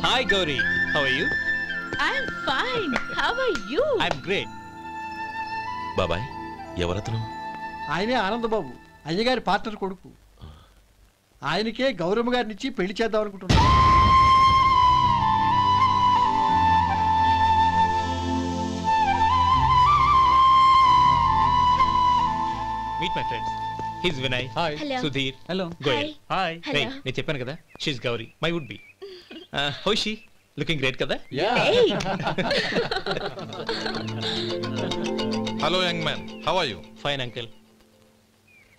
Hi Gauri, how are you? I'm fine. How are you? I'm great. బాబాయ్ ఎవరతను? ఆయనే ఆనందబాబు, అయ్యగారి పార్ట్నర్ కొడుకు. ఆయనకే గౌరమ్మ గారిని ఇచ్చి పెళ్లి చేద్దాం అనుకుంటున్నాను. Meet my friends. He's Vinay. Hi. Hello. Sudhir. Hello. Goel. Hi. Hey, నేను చెప్పాను కదా, she's Gauri, my would be. How is she? Looking great కదా? Hey. Hello young man, how are you? Fine uncle.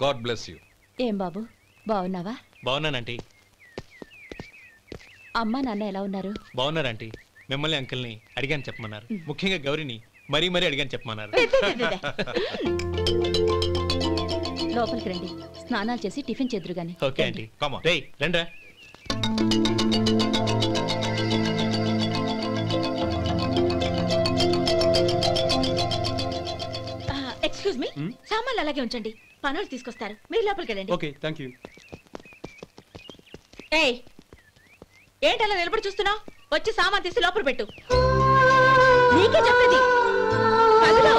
God bless you. ఏం బాబు బాగున్నావా? బాగున్నానంటీ. అమ్మా నాన్న ఎలా ఉన్నారు? బాగున్నారు ఆంటీ. మిమ్మల్ని అంకుల్ని అడిగాను చెప్పమన్నారు. ముఖ్యంగా గౌరిని మరీ అడిగాను చెప్పమన్నారు. లోపలికి రండి, స్నానాలు చేసి టిఫిన్ చేద్దురు గాని. Okay aunty. Come on. రేయ్ రండ్రా. ఎక్స్క్యూజ్ మీ, సామాన్లు అలాగే ఉంచండి, పనులు తీసుకొస్తారు, మీరు లోపలికి వెళ్ళండి. Okay, thank you. ఏయ్, ఏంటి అలా నిలబడి చూస్తున్నావు? వచ్చి సామాన్ తీసి లోపల పెట్టు. నీకే చెప్పేది. కదులు.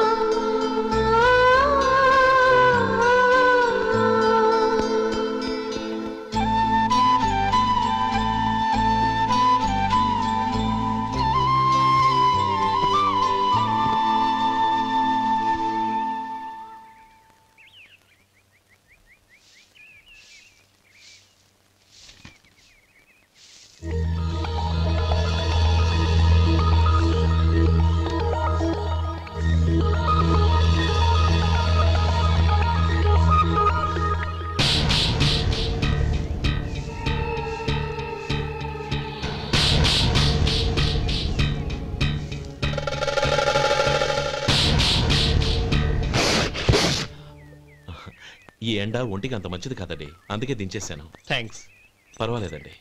ఈ ఎండ ఒంటికి అంత మంచిది కాదండి, అందుకే దించేశాను. థ్యాంక్స్. పర్వాలేదండి.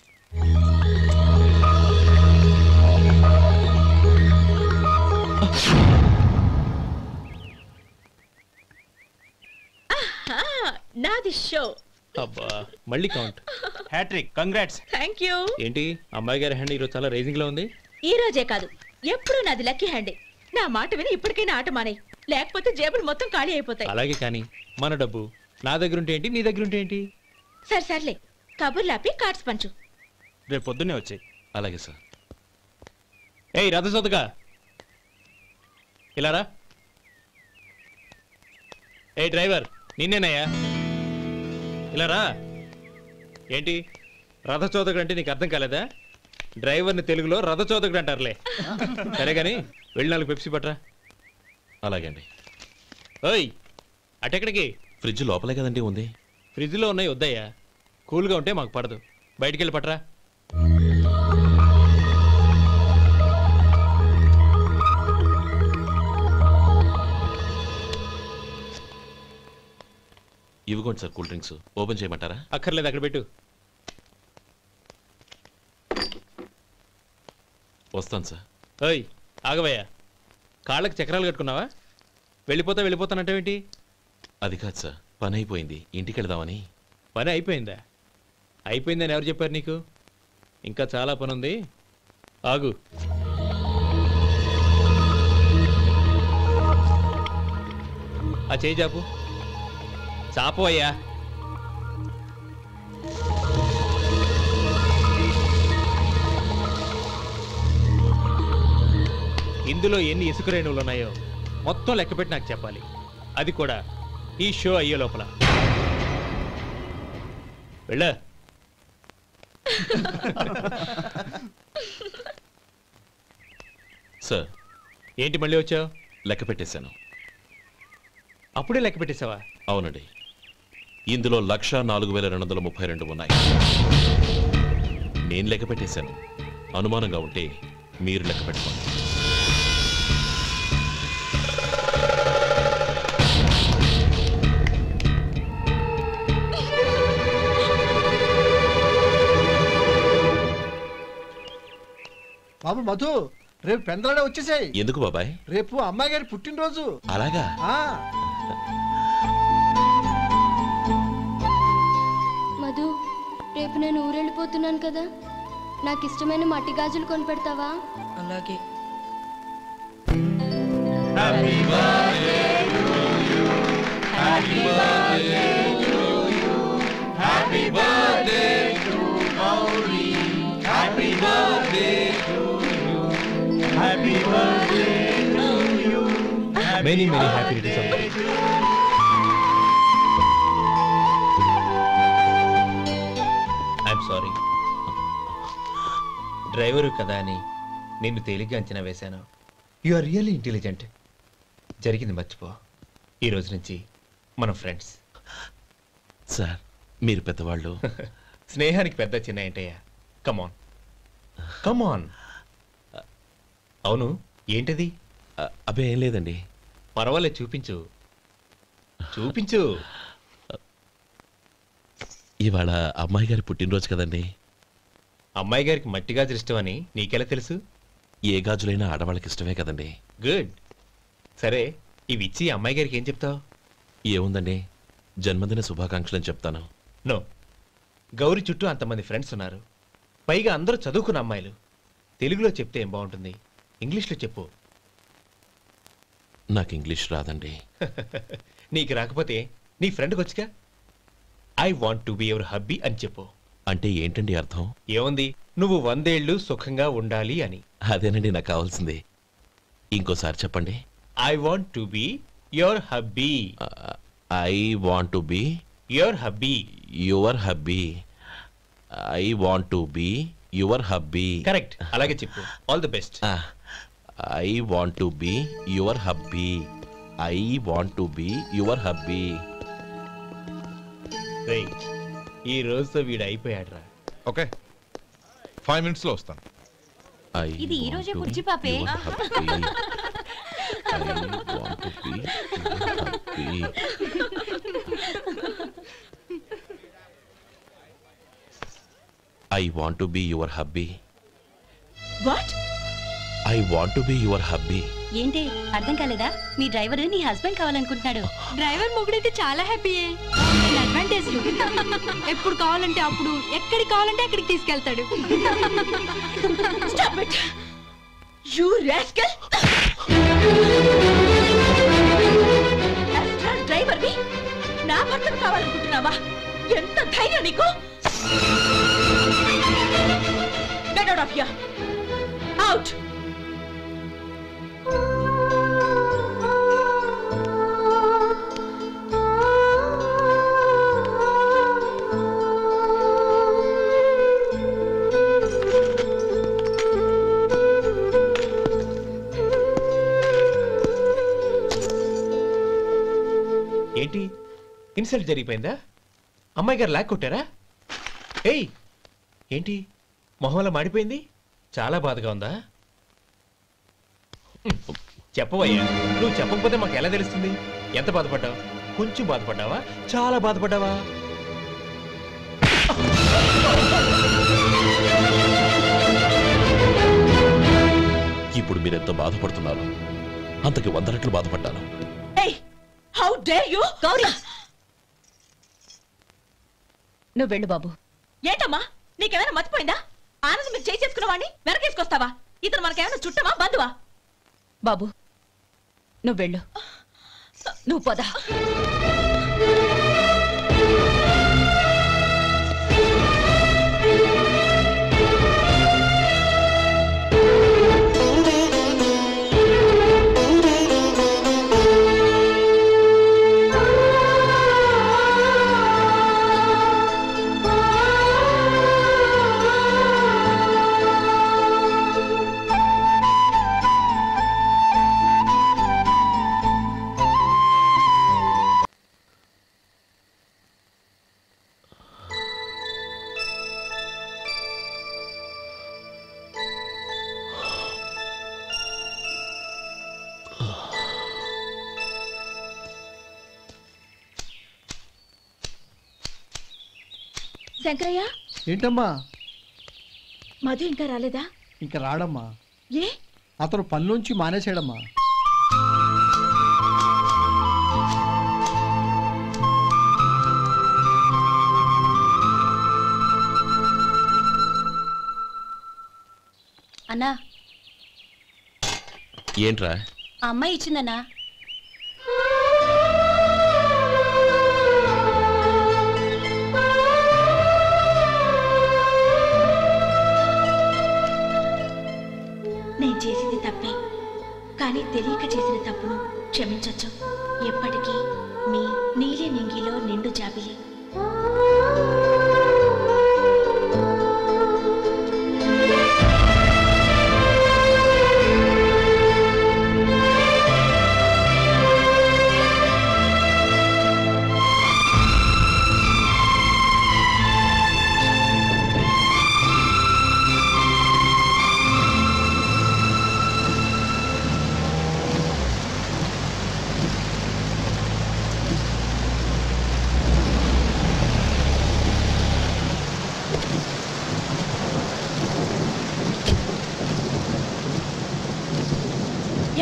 నాది షో. అబ్బా మళ్ళీ count. Hat trick, congrats. Thank you. ఏంటి అమ్మాయి గారి హ్యాండ్ ఈరోజు చాలా రైజింగ్ లో ఉంది? ఈ రోజే కాదు, ఎప్పుడు నాది లక్కీ హ్యాండే. నా మాట విని ఇప్పటికైనా ఆట మానే, లేకపోతే జేబులు మొత్తం ఖాళీ అయిపోతాయి. అలాగే కానీ మన డబ్బు నా దగ్గర ఉంటే ఏంటి, నీ దగ్గర ఉంటే ఏంటి? సరే సర్లే, కబుర్లాపి కార్డ్స్ పంచు. రేపు పొద్దున్నే వచ్చాయి. అలాగే సార్. ఏయ్ రథసోదగా ఇలా రా. ఏ డ్రైవర్ నిన్నేనయ్యా, ఇలా రా. ఏంటి రథచోదకుడు అంటే నీకు అర్థం కాలేదా? డ్రైవర్ని తెలుగులో రథచోదకుడు అంటారులే. సరే కానీ వెళ్ళి 4 పెప్సీ పట్రా. అలాగే అండి. ఓయ్ అటెక్కడికి? ఫ్రిడ్జ్ లోపలే కదండి ఉంది. ఫ్రిడ్జ్లో ఉన్నాయి వద్దయ్యా, కూల్గా ఉంటే మాకు పడదు. బయటికి వెళ్ళి పట్రా. ఇవ్వకోండి సార్, కూల్ డ్రింక్స్ ఓపెన్ చేయమంటారా? అక్కర్లేదు, అక్కడ పెట్టు. వస్తాను సార్. ఓయ్ ఆగవయ్యా, కాళ్ళకి చక్రాలు కట్టుకున్నావా? వెళ్ళిపోతానంటావేంటి? అది కాదు సార్, పని అయిపోయింది, ఇంటికి వెళదామని. పని అయిపోయిందా? అయిపోయిందని ఎవరు చెప్పారు నీకు? ఇంకా చాలా పని ఉంది, ఆగు. ఆ చేయి చాపు. చాపు అయ్యా. ఇందులో ఎన్ని ఇసుక రేణువులు ఉన్నాయో మొత్తం లెక్కపెట్టి నాకు చెప్పాలి, అది కూడా ఈ షో అయ్యే లోపల. వెళ్ళ. సార్ ఏంటి మళ్ళీ వచ్చావు? లెక్క పెట్టేశాను. అప్పుడే లెక్క పెట్టేశావా? అవునండి, ఇందులో 1,04,232 ఉన్నాయి. నేను లెక్క పెట్టేశాను. అనుమానంగా ఉంటే మీరు లెక్క పెట్టుకోండి. బాబు మధు, రేపు పెందలాడే వచ్చేసాయి. ఎందుకు బాబాయ్? రేపు అమ్మాయి గారి పుట్టినరోజు. అలాగా? మధు, రేపు నేను ఊరెళ్ళిపోతున్నాను కదా, నాకు ఇష్టమైన మట్టి గాజులు కొనిపెడతావా? అలాగే. Many happy returns of the day. I'm sorry. Driver కదా అని నిన్ను తేలిగ్గా అంచనా వేశాను. You are really intelligent. జరిగింది మర్చిపో. ఈ రోజు నుంచి మనం ఫ్రెండ్స్. సార్ మీరు పెద్దవాళ్ళు. స్నేహానికి పెద్ద చిన్న ఏంటయ్యా? కమాన్ కమాన్. అవును, ఏంటది? అబ్బే ఏం లేదండి. పర్వాలేదు, చూపించు చూపించు. ఇవాళ అమ్మాయి గారి పుట్టినరోజు కదండి. అమ్మాయి గారికి మట్టి గాజులు ఇష్టమని నీకెలా తెలుసు? ఏ గాజులైనా ఆడవాళ్ళకి ఇష్టమే కదండి. గుడ్. సరే, ఇవి ఇచ్చి అమ్మాయి గారికి ఏం చెప్తావు? ఏముందండి, జన్మదిన శుభాకాంక్షలు అని చెప్తాను. నో, గౌరీ చుట్టూ అంతమంది ఫ్రెండ్స్ ఉన్నారు, పైగా అందరూ చదువుకున్న అమ్మాయిలు. తెలుగులో చెప్తే ఏం బాగుంటుంది? ఇంగ్లీష్లో చెప్పు. నాకు ఇంగ్లీష్ రాదండి. నీకు రాకపోతే నీ ఫ్రెండ్కి వచ్చిగా I want to be your hubby అని చెప్పు. అంటే ఏంటండి అర్థం? ఏముంది, నువ్వు 100 ఏళ్ళు సుఖంగా ఉండాలి అని. అదేనండి నాకు కావాల్సింది. ఇంకోసారి చెప్పండి. I want to be your hubby. I want to be your hubby. Your hubby. I want to be your hubby. Correct, అలాగే చెప్పు. All the best. I want to be your hubby. I want to be your hubby. Right, ఈ రోజుతో వీడు అయిపోయాడ్రా. Okay, 5 minutes లో వస్తాను. ఇది ఈ రోజే బుజ్జి పాపే. I want to be your hubby. What? I want to be your hubby. ఏంటి అర్థం కాలేదా? మీ డ్రైవర్ నీ హస్బెండ్ కావాలనుకుంటున్నాడు. డ్రైవర్ మొగుడైతే చాలా హ్యాపీయే. అడ్వాంటేజ్ ఎప్పుడు కావాలంటే అప్పుడు, ఎక్కడికి కావాలంటే అక్కడికి తీసుకెళ్తాడు. Stop it! You rascal! Driver ని నా భర్తను కావాలనుకుంటున్నావా? ఎంత ధైర్యం నీకు? Get out of here! Out! ఏంటి, ఇన్సల్ట్ జరిగిపోయిందా? అమ్మాయి గారు లాక్ కొట్టారా? ఏయ్, ఏంటి మొహంలో మాడిపోయింది? చాలా బాధగా ఉందా? చెప్పవయ్యా, నువ్వు చెప్పకపోతే మాకు ఎలా తెలుస్తుంది? ఎంత బాధపడ్డావు? కొంచెం బాధపడ్డావా? చాలా బాధపడ్డావా? ఇప్పుడు మీరెంత బాధపడుతున్నారు, అంతకి 100 రెట్లు బాధపడ్డాను. How dare you? గౌరీ, నువ్వు వెళ్ళు బాబు. ఏంటమ్మా, నీకేమైనా మర్చిపోయిందా? ఆనందం మీరు చేసుకున్న వాడిని వెనకేసుకొస్తావా? ఇతను మనకేమైనా చుట్టమా, బంధువా? బాబు నువ్వు వెళ్ళు, నువ్వు పద. శంకరయ్య, ఏంటమ్మా? మధు ఇంకా రాలేదా? ఇంకా రాడమ్మా. ఏ? అతను పనిలోంచి మానేశాడమ్మా. అన్నా ఏంట్రా? ఆ అమ్మాయి ఇచ్చిందన్నా. నేను చేసింది తప్పే, కానీ తెలియక చేసిన తప్పును క్షమించొచ్చు. ఎప్పటికీ మీ నీలి నింగిలో నిండు జాబిలి.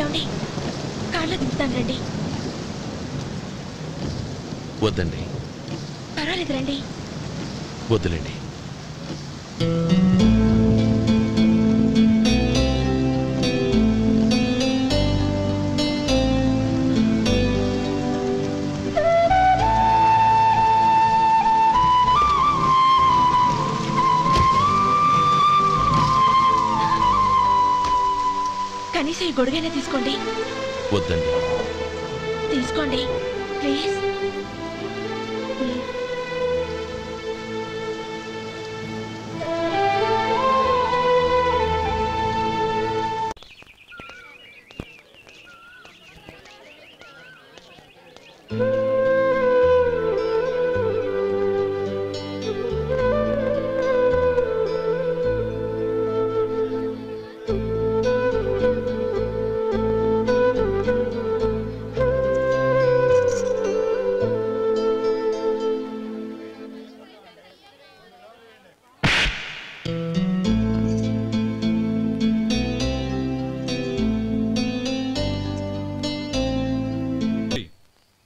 ఏమండి, కార్లో దింపుతాను రండి. వద్దండి. పర్వాలేదు రండి. వద్దులేండి. కనీసం ఈ గొడుగైనా తీసుకోండి. వద్దండి. తీసుకోండి ప్లీజ్.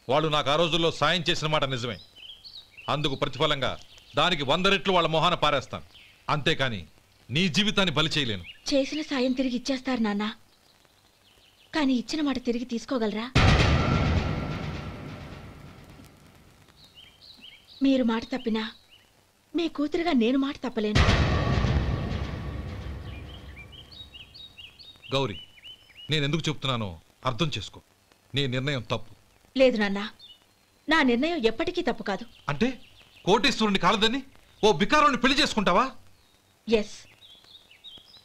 వాళ్ళు నాకు ఆ రోజుల్లో సాయం చేసిన మాట నిజమే. అందుకు ప్రతిఫలంగా దానికి 100 రెట్లు వాళ్ళ మొహాన పారేస్తాను. అంతేకాని నీ జీవితాన్ని బలి చేయలేను. చేసిన సాయం తిరిగి ఇచ్చేస్తారు నాన్న, కానీ ఇచ్చిన మాట తిరిగి తీసుకోగలరా? మీరు మాట తప్పినా మీ కూతురుగా నేను మాట తప్పలేను. గౌరీ, నేనెందుకు చెప్తున్నానో అర్థం చేసుకో. నీ నిర్ణయం తప్పు. లేదు నాన్న, నా నిర్ణయం ఎప్పటికీ తప్పు కాదు. అంటే కోటేశ్వరుని కాలదని ఓ బికారుని పెళ్లి చేసుకుంటావా? ఎస్,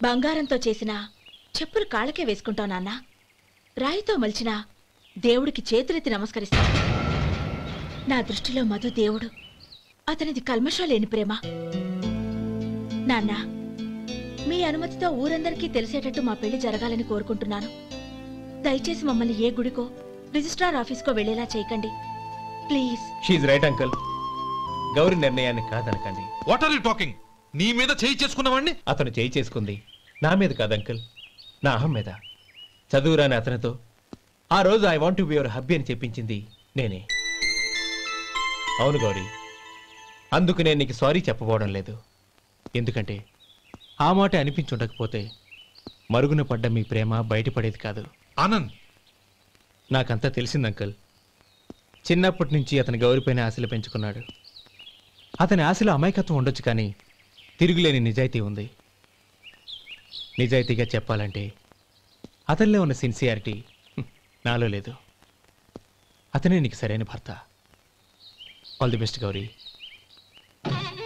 బంగారంతో చేసిన చెప్పులు కాళ్ళకే వేసుకుంటావు నాన్న. రాయితో మలిచిన దేవుడికి చేతులెత్తి నమస్కరిస్తా. నా దృష్టిలో మధు దేవుడు, అతనిది కల్మషం లేని ప్రేమ. నాన్న, మీ అనుమతితో ఊరందరికీ తెలిసేటట్టు మా పెళ్లి జరగాలని కోరుకుంటున్నాను. దయచేసి మమ్మల్ని ఏ గుడికో రిజిస్ట్రార్ ఆఫీస్కో వెళ్లేలా చేయకండి please. She right uncle. Gauri నిర్ణయాన్ని కాదనకండి. What are you talking? నీ మీద చేయి చేసుకున్నవాడిని అతను చేయి చేసుకుంది నా మీద కాదు అంకుల్, నా అహం మీద. చదువురాని అతనితో ఆ రోజు I want to be your hubby అని చెప్పించింది నేనే. అవును గౌరీ, అందుకు నేను నీకు సారీ చెప్పబోవడం లేదు. ఎందుకంటే ఆ మాట అనిపించుండకపోతే మరుగున పడ్డ మీ ప్రేమ బయటపడేది కాదు. ఆనంద్, నాకంతా తెలిసింది అంకుల్. చిన్నప్పటి నుంచి అతని గౌరిపైన ఆశలు పెంచుకున్నాడు. అతని ఆశలో అమాయకత్వం ఉండొచ్చు, కానీ తిరుగులేని నిజాయితీ ఉంది. నిజాయితీగా చెప్పాలంటే అతనిలో ఉన్న సిన్సియారిటీ నాలో లేదు. అతనే నీకు సరైన భర్త. All the best Gauri.